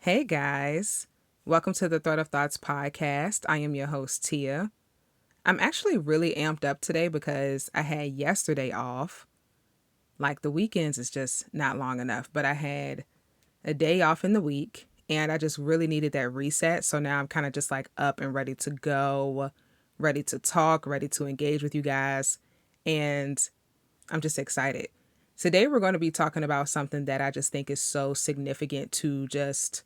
Hey guys, welcome to the Thread of Thoughts podcast. I am your host, Tia. I'm actually really amped up today because I had yesterday off. Like the weekends is just not long enough, but I had a day off in the week and I just really needed that reset. So now I'm kind of just like up and ready to go, ready to talk, ready to engage with you guys. And I'm just excited. Today we're going to be talking about something that I just think is so significant to just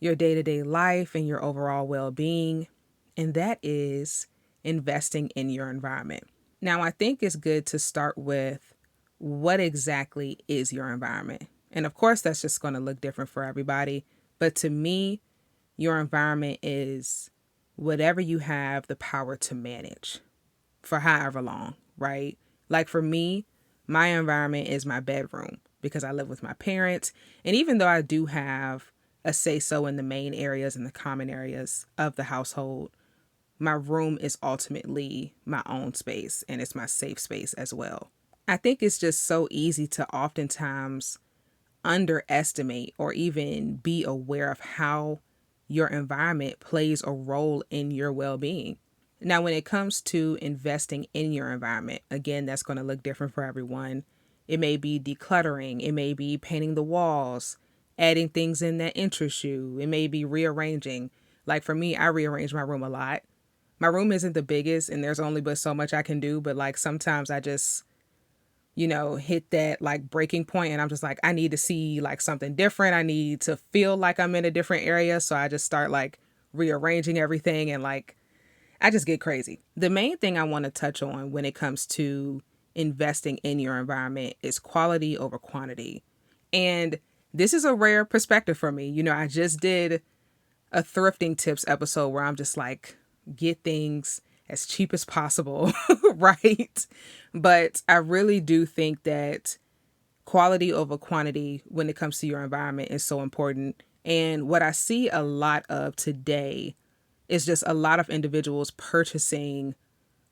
your day to day life and your overall well being, and that is investing in your environment. Now, I think it's good to start with what exactly is your environment? And of course, that's just going to look different for everybody. But to me, your environment is whatever you have the power to manage for however long, right? Like for me, my environment is my bedroom because I live with my parents. And even though I do have a say so in the main areas and the common areas of the household, my room is ultimately my own space and it's my safe space as well. I think it's just so easy to oftentimes underestimate or even be aware of how your environment plays a role in your well being. Now, when it comes to investing in your environment, again, that's going to look different for everyone. It may be decluttering, it may be painting the walls, adding things in that interest you, it may be rearranging. Like for me, I rearrange my room a lot. My room isn't the biggest and there's only but so much I can do, but like sometimes I just hit that like breaking point and I'm just like, I need to see like something different. I need to feel like I'm in a different area. So I just start like rearranging everything and like I just get crazy. The main thing I want to touch on when it comes to investing in your environment is quality over quantity. And this is a rare perspective for me. I just did a thrifting tips episode where I'm just like, get things as cheap as possible, right? But I really do think that quality over quantity when it comes to your environment is so important. And what I see a lot of today is just a lot of individuals purchasing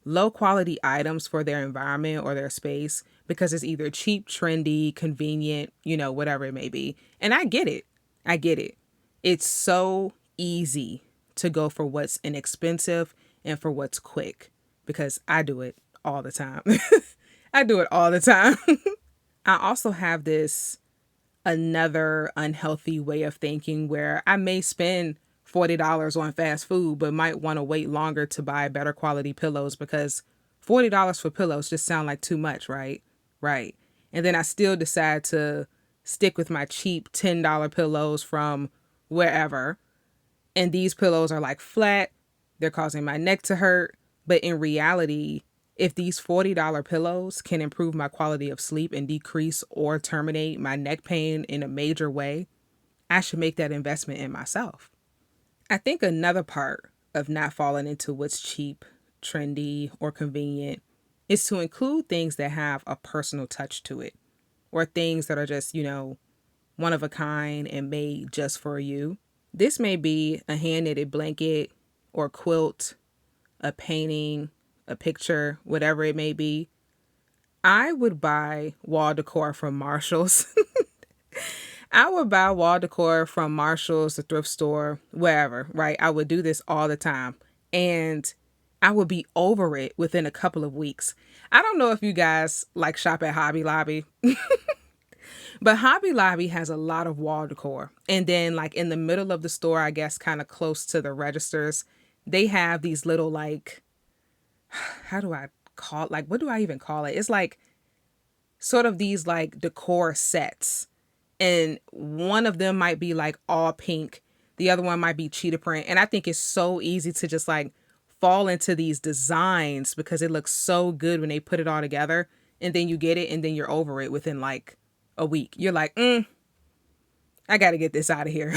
low quality items for their environment or their space because it's either cheap, trendy, convenient, whatever it may be. And I get it. I get it. It's so easy to go for what's inexpensive and for what's quick because I do it all the time. I do it all the time. I also have this another unhealthy way of thinking where I may spend $40 on fast food, but might want to wait longer to buy better quality pillows because $40 for pillows just sound like too much, right? Right. And then I still decide to stick with my cheap $10 pillows from wherever. And these pillows are like flat, they're causing my neck to hurt. But in reality, if these $40 pillows can improve my quality of sleep and decrease or terminate my neck pain in a major way, I should make that investment in myself. I think another part of not falling into what's cheap, trendy, or convenient is to include things that have a personal touch to it or things that are just, one of a kind and made just for you. This may be a hand knitted blanket or quilt, a painting, a picture, whatever it may be. I would buy wall decor from Marshall's. I would buy wall decor from Marshall's, the thrift store, wherever, right? I would do this all the time. And I would be over it within a couple of weeks. I don't know if you guys like shop at Hobby Lobby, but Hobby Lobby has a lot of wall decor. And then, like in the middle of the store, I guess kind of close to the registers, they have these little, like, how do I call it? Like, what do I even call it? It's like sort of these like decor sets. And one of them might be like all pink, the other one might be cheetah print. And I think it's so easy to just like fall into these designs because it looks so good when they put it all together. And then you get it and then you're over it within like a week. You're like, I got to get this out of here.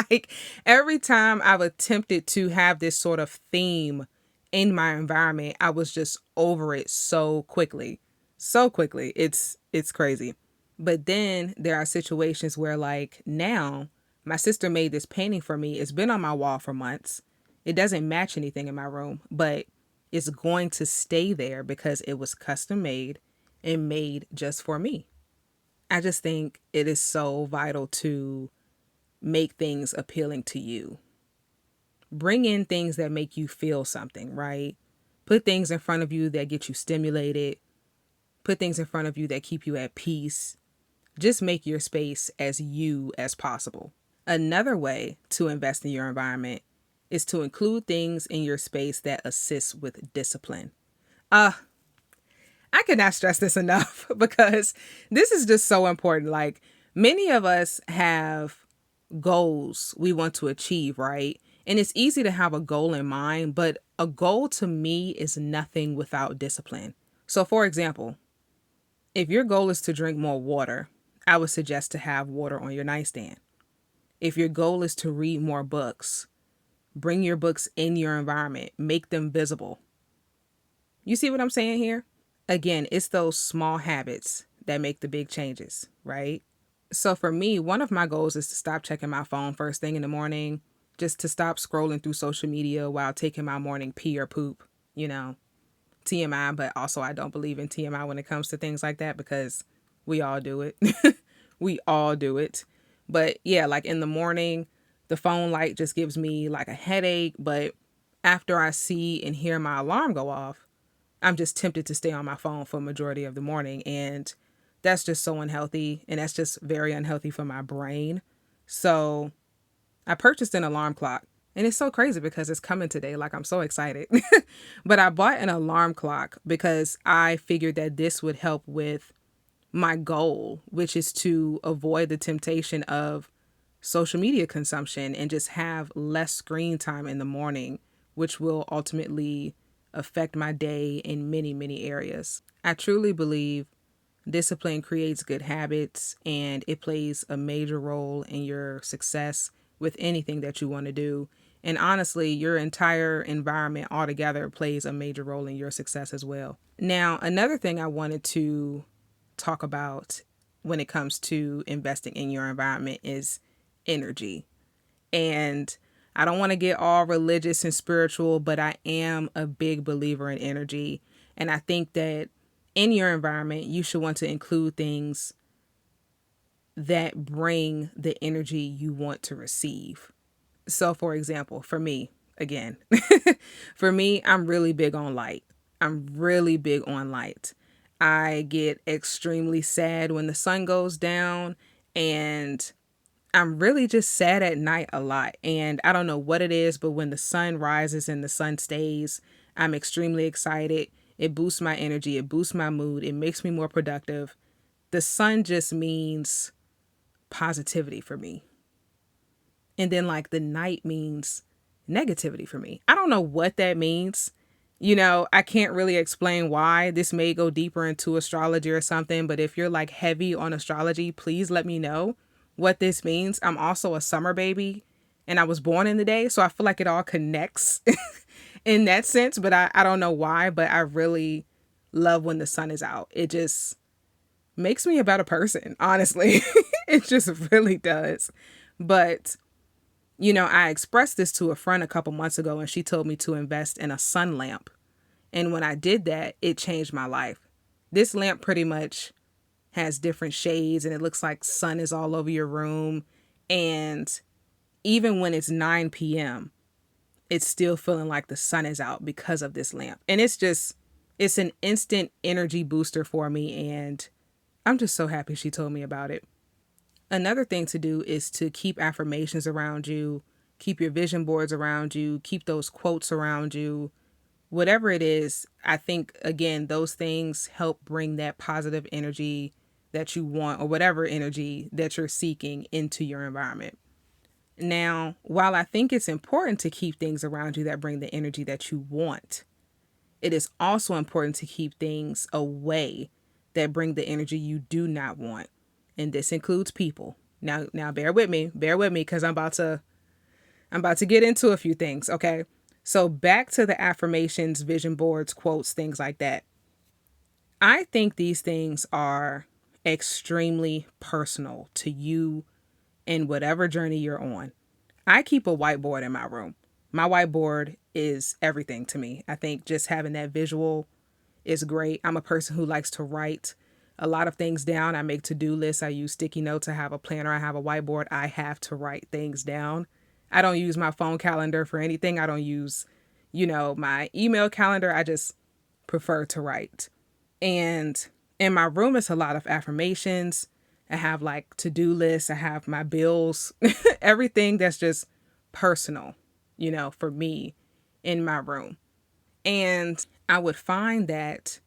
Like every time I've attempted to have this sort of theme in my environment, I was just over it so quickly. So quickly. It's crazy. But then there are situations where like now my sister made this painting for me. It's been on my wall for months. It doesn't match anything in my room, but it's going to stay there because it was custom made and made just for me. I just think it is so vital to make things appealing to you. Bring in things that make you feel something, right? Put things in front of you that get you stimulated. Put things in front of you that keep you at peace. Just make your space as you as possible. Another way to invest in your environment is to include things in your space that assist with discipline. I cannot stress this enough because this is just so important. Like, many of us have goals we want to achieve, right? And it's easy to have a goal in mind, but a goal to me is nothing without discipline. So, for example, if your goal is to drink more water, I would suggest to have water on your nightstand. If your goal is to read more books, bring your books in your environment, make them visible. You see what I'm saying here? Again, it's those small habits that make the big changes, right? So for me, one of my goals is to stop checking my phone first thing in the morning, just to stop scrolling through social media while taking my morning pee or poop, you know, TMI, but also I don't believe in TMI when it comes to things like that because we all do it. We all do it. But yeah, like in the morning, the phone light just gives me like a headache. But after I see and hear my alarm go off, I'm just tempted to stay on my phone for a majority of the morning. And that's just so unhealthy. And that's just very unhealthy for my brain. So I purchased an alarm clock. And it's so crazy because it's coming today. Like, I'm so excited. But I bought an alarm clock because I figured that this would help with my goal, which is to avoid the temptation of social media consumption and just have less screen time in the morning, which will ultimately affect my day in many, many areas. I truly believe discipline creates good habits and it plays a major role in your success with anything that you want to do. And honestly, your entire environment altogether plays a major role in your success as well. Now, another thing I wanted to talk about when it comes to investing in your environment is energy. And I don't want to get all religious and spiritual, but I am a big believer in energy. And I think that in your environment, you should want to include things that bring the energy you want to receive. So, for example, for me, again, for me, I'm really big on light. I'm really big on light. I get extremely sad when the sun goes down, and I'm really just sad at night a lot. And I don't know what it is, but when the sun rises and the sun stays, I'm extremely excited. It boosts my energy. It boosts my mood. It makes me more productive. The sun just means positivity for me. And then like the night means negativity for me. I don't know what that means. You know, I can't really explain why. This may go deeper into astrology or something, but if you're like heavy on astrology, please let me know what this means. I'm also a summer baby and I was born in the day, so I feel like it all connects in that sense, but I don't know why, but I really love when the sun is out. It just makes me a better person, honestly. It just really does. But you know, I expressed this to a friend a couple months ago and she told me to invest in a sun lamp. And when I did that, it changed my life. This lamp pretty much has different shades and it looks like sun is all over your room. And even when it's 9 p.m., it's still feeling like the sun is out because of this lamp. And it's an instant energy booster for me. And I'm just so happy she told me about it. Another thing to do is to keep affirmations around you, keep your vision boards around you, keep those quotes around you. Whatever it is, I think, again, those things help bring that positive energy that you want or whatever energy that you're seeking into your environment. Now, while I think it's important to keep things around you that bring the energy that you want, it is also important to keep things away that bring the energy you do not want. And this includes people. Now bear with me because I'm about to get into a few things, okay? So back to the affirmations, vision boards, quotes, things like that. I think these things are extremely personal to you and whatever journey you're on. I keep a whiteboard in my room. My whiteboard is everything to me. I think just having that visual is great. I'm a person who likes to write a lot of things down. I make to-do lists. I use sticky notes. I have a planner. I have a whiteboard. I have to write things down. I don't use my phone calendar for anything. I don't use, my email calendar. I just prefer to write. And in my room, it's a lot of affirmations. I have like to-do lists. I have my bills, everything that's just personal, for me in my room. And I would find that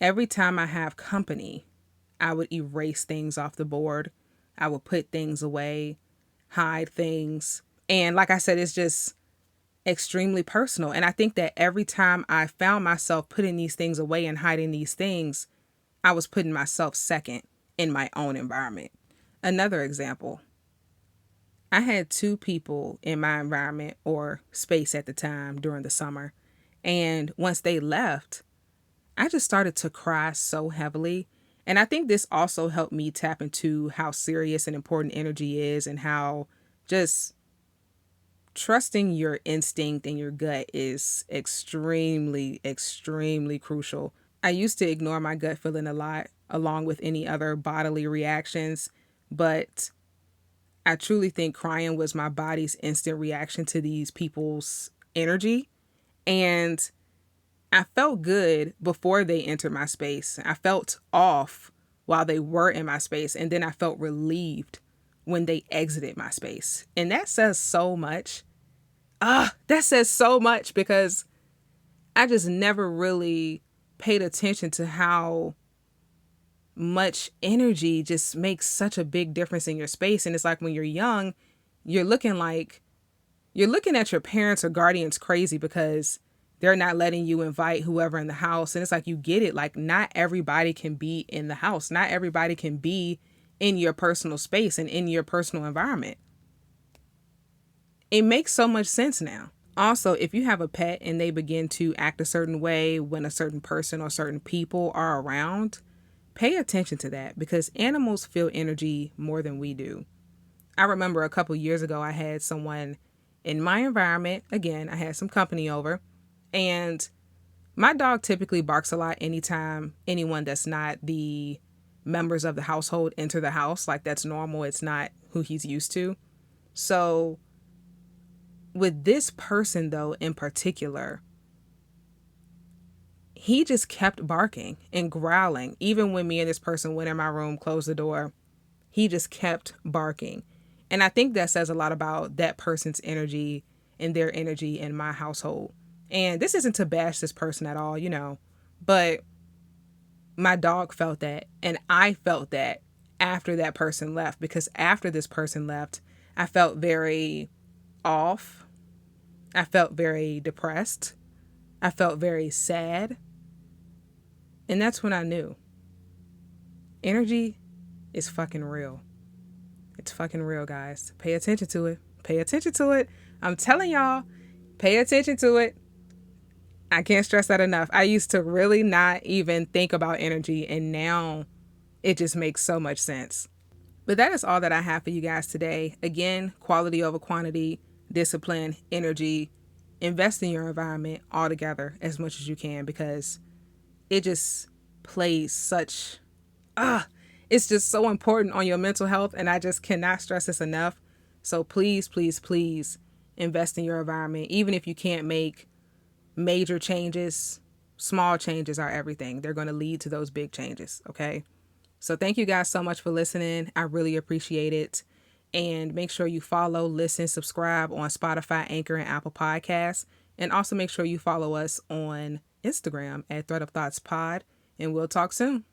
every time I have company, I would erase things off the board. I would put things away, hide things. And like I said, it's just extremely personal. And I think that every time I found myself putting these things away and hiding these things, I was putting myself second in my own environment. Another example, I had 2 people in my environment or space at the time during the summer. And once they left, I just started to cry so heavily. And I think this also helped me tap into how serious and important energy is, and how just trusting your instinct and your gut is extremely, extremely crucial. I used to ignore my gut feeling a lot, along with any other bodily reactions, but I truly think crying was my body's instant reaction to these people's energy. And I felt good before they entered my space. I felt off while they were in my space. And then I felt relieved when they exited my space. And that says so much. That says so much, because I just never really paid attention to how much energy just makes such a big difference in your space. And it's like when you're young, you're looking at your parents or guardians crazy because they're not letting you invite whoever in the house. And it's like, you get it. Like, not everybody can be in the house. Not everybody can be in your personal space and in your personal environment. It makes so much sense now. Also, if you have a pet and they begin to act a certain way when a certain person or certain people are around, pay attention to that, because animals feel energy more than we do. I remember a couple years ago, I had someone in my environment. Again, I had some company over, and my dog typically barks a lot anytime anyone that's not the members of the household enter the house. Like, that's normal. It's not who he's used to. So with this person, though, in particular, he just kept barking and growling. Even when me and this person went in my room, closed the door, he just kept barking. And I think that says a lot about that person's energy and their energy in my household. And this isn't to bash this person at all, but my dog felt that. And I felt that after that person left, because after this person left, I felt very off. I felt very depressed. I felt very sad. And that's when I knew energy is fucking real. It's fucking real, guys. Pay attention to it. Pay attention to it. I'm telling y'all, pay attention to it. I can't stress that enough. I used to really not even think about energy, and now it just makes so much sense. But that is all that I have for you guys today. Again, quality over quantity, discipline, energy, invest in your environment all together as much as you can, because it just plays such, it's just so important on your mental health. And I just cannot stress this enough. So please, please, please invest in your environment. Even if you can't make major changes, small changes are everything. They're going to lead to those big changes. Okay. So thank you guys so much for listening. I really appreciate it. And make sure you follow, listen, subscribe on Spotify, Anchor, and Apple Podcasts. And also make sure you follow us on Instagram at Thread of Thoughts Pod. And we'll talk soon.